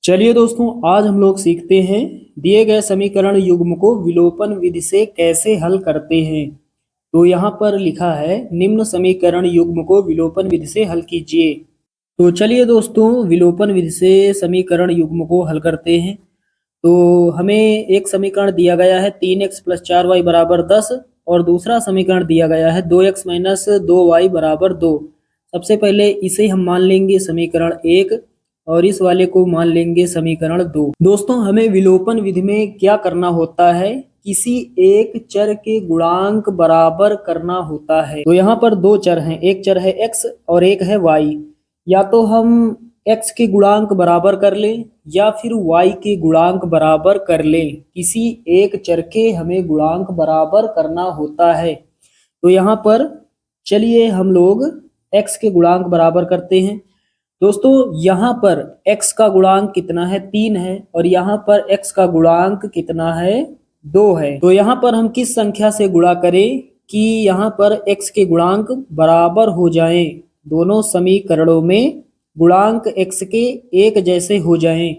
चलिए दोस्तों, आज हम लोग सीखते हैं दिए गए समीकरण युग्म को विलोपन विधि से कैसे हल करते हैं। तो यहाँ पर लिखा है निम्न समीकरण युग्म को विलोपन विधि से हल कीजिए। तो चलिए दोस्तों, विलोपन विधि से समीकरण युग्म को हल करते हैं। तो हमें एक समीकरण दिया गया है 3x + 4y बराबर 10 और दूसरा समीकरण दिया गया है 2x - 2y बराबर 2। सबसे पहले इसे हम मान लेंगे समीकरण 1 और इस वाले को मान लेंगे समीकरण 2। दोस्तों, हमें विलोपन विधि में क्या करना होता है, किसी एक चर के गुणांक बराबर करना होता है। तो यहाँ पर दो चर हैं, एक चर है x और एक है y। या तो हम x के गुणांक बराबर कर लें या फिर y के गुणांक बराबर कर लें। किसी एक चर के हमें गुणांक बराबर करना होता है। तो यहाँ पर चलिए हम लोग x के गुणांक बराबर करते हैं। दोस्तों, यहाँ पर x का गुणांक कितना है, 3 है, और यहाँ पर x का गुणांक कितना है, 2 है। तो यहाँ पर हम किस संख्या से गुणा करें कि यहाँ पर x के गुणांक बराबर हो जाएं, दोनों समीकरणों में गुणांक x के एक जैसे हो जाएं।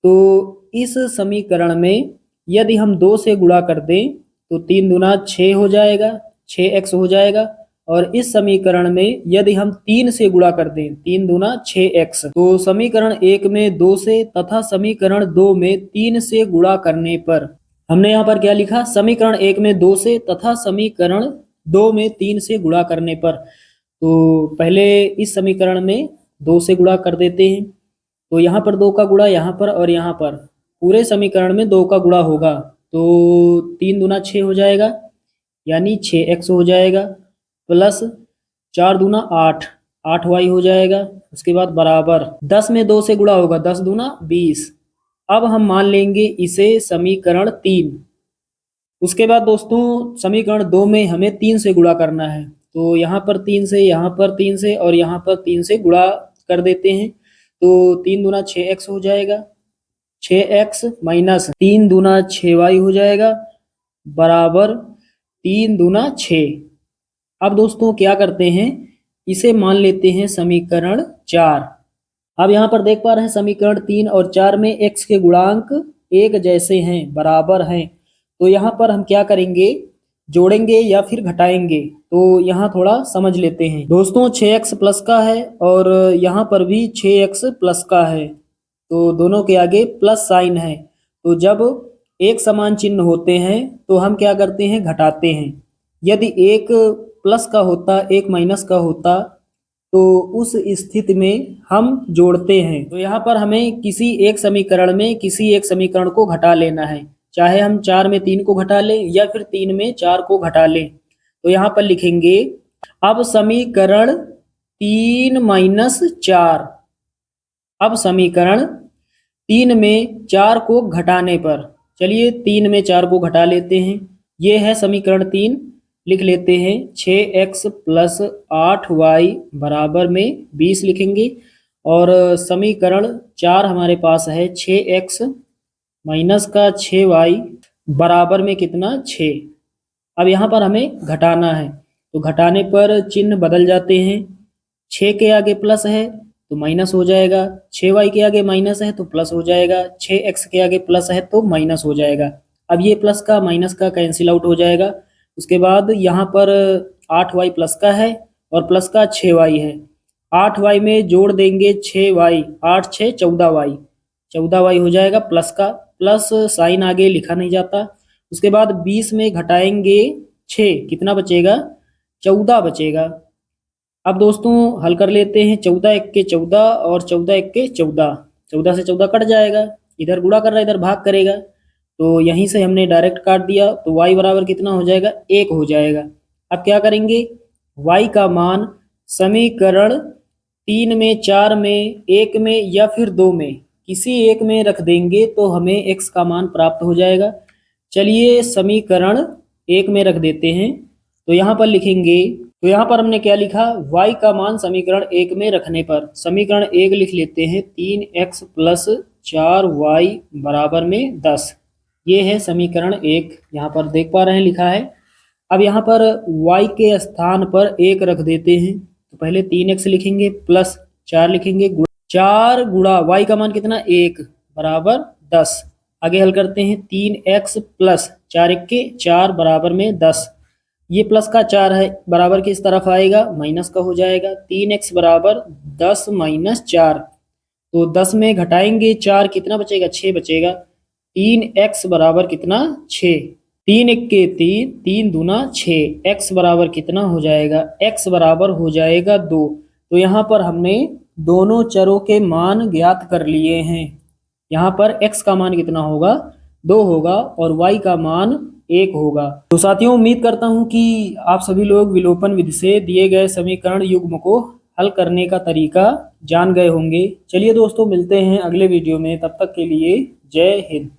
तो इस समीकरण में यदि हम 2 से गुणा कर दें तो 3 दूना 6 हो जाएगा, 6x हो जाएगा। और इस समीकरण में यदि हम 3 से गुणा कर दें, 3 दूना 6x, तो समीकरण 1 में 2 से तथा समीकरण 2 में 3 से गुणा करने पर हमने यहाँ पर क्या लिखा, समीकरण 1 में 2 से तथा समीकरण 2 में 3 से गुणा करने पर। तो पहले इस समीकरण में 2 से गुणा कर देते हैं। तो यहाँ पर 2 का गुणा यहाँ पर और यहाँ पर पूरे समीकरण में 2 का गुणा होगा। तो 3 दूना 6 हो जाएगा, यानी 6x हो जाएगा, प्लस 4 दूना 8, 8y हो जाएगा। उसके बाद बराबर 10 में 2 से गुणा होगा, 10 दूना 20। अब हम मान लेंगे इसे समीकरण 3। उसके बाद दोस्तों समीकरण 2 में हमें 3 से गुणा करना है। तो यहाँ पर 3 से, यहाँ पर 3 से और यहाँ पर 3 से गुणा कर देते हैं। तो 3 दूना 6x हो जाएगा, 6x माइनस 3 दूना 6y हो जाएगा, बराबर 3 दूना 6। अब दोस्तों क्या करते हैं, इसे मान लेते हैं समीकरण 4। अब यहाँ पर देख पा रहे हैं समीकरण 3 और 4 में x के गुणांक एक जैसे हैं, बराबर हैं। तो यहाँ पर हम क्या करेंगे, जोड़ेंगे या फिर घटाएंगे। तो यहाँ थोड़ा समझ लेते हैं। दोस्तों 6x प्लस का है और यहाँ पर भी 6x प्लस का है, तो दोनों के आगे प्लस साइन है। तो जब एक समान चिन्ह होते हैं तो हम क्या करते हैं, घटाते हैं। यदि एक प्लस का होता, एक माइनस का होता, तो उस स्थिति में हम जोड़ते हैं। तो यहाँ पर हमें किसी एक समीकरण में किसी एक समीकरण को घटा लेना है, चाहे हम 4 में 3 को घटा लें या फिर 3 में 4 को घटा लें। तो यहाँ पर लिखेंगे अब समीकरण 3 - 4। अब समीकरण 3 में 4 को घटाने पर, चलिए 3 में 4 को घटा लेते हैं। ये है समीकरण 3। लिख लेते हैं 6x + 8y बराबर में 20 लिखेंगे। और समीकरण 4 हमारे पास है 6x माइनस का 6y बराबर में कितना, 6। अब यहाँ पर हमें घटाना है, तो घटाने पर चिन्ह बदल जाते हैं। 6 के आगे प्लस है तो माइनस हो जाएगा, 6y के आगे माइनस है तो प्लस हो जाएगा, 6x के आगे प्लस है तो माइनस हो जाएगा। अब ये प्लस का माइनस का कैंसिल आउट हो जाएगा। उसके बाद यहाँ पर 8y प्लस का है और प्लस का 6y है। 8y में जोड़ देंगे 6y, 8 6 14y, 14y हो जाएगा प्लस का, प्लस साइन आगे लिखा नहीं जाता। उसके बाद 20 में घटाएंगे 6, कितना बचेगा, 14 बचेगा। अब दोस्तों हल कर लेते हैं, 14 1 के 14 और 14 1 के 14, 14 से 14 कट जाएगा, इधर गुणा कर रहा है इधर भाग करेगा, तो यहीं से हमने डायरेक्ट काट दिया। तो y बराबर कितना हो जाएगा, 1 हो जाएगा। अब क्या करेंगे, y का मान समीकरण 3 में, 4 में, 1 में या फिर 2 में किसी एक में रख देंगे तो हमें x का मान प्राप्त हो जाएगा। चलिए समीकरण 1 में रख देते हैं। तो यहाँ पर लिखेंगे, तो यहाँ पर हमने क्या लिखा, y का मान समीकरण 1 में रखने पर समीकरण 1 लिख लेते हैं 3x + 4y बराबर में 10। ये है समीकरण 1, यहाँ पर देख पा रहे हैं लिखा है। अब यहाँ पर y के स्थान पर 1 रख देते हैं। तो पहले 3x लिखेंगे प्लस 4 लिखेंगे, 4 गुणा y का मान कितना 1 बराबर 10। आगे हल करते हैं 3x प्लस 4 1 4 बराबर में 10। ये प्लस का 4 है बराबर किस तरफ आएगा माइनस का हो जाएगा। 3x बराबर 10 माइनस 4, तो 10 में घटाएंगे 4 कितना बचेगा 6 बचेगा। 3x बराबर कितना 6, 3 1 के 3, 3 दूना 6, x बराबर कितना हो जाएगा x बराबर हो जाएगा 2। तो यहाँ पर हमने दोनों चरों के मान ज्ञात कर लिए हैं। यहाँ पर x का मान कितना होगा 2 होगा और y का मान 1 होगा। तो साथियों उम्मीद करता हूँ कि आप सभी लोग विलोपन विधि से दिए गए समीकरण युग्म को हल करने का तरीका जान गए होंगे। चलिए दोस्तों मिलते हैं अगले वीडियो में, तब तक के लिए जय हिंद।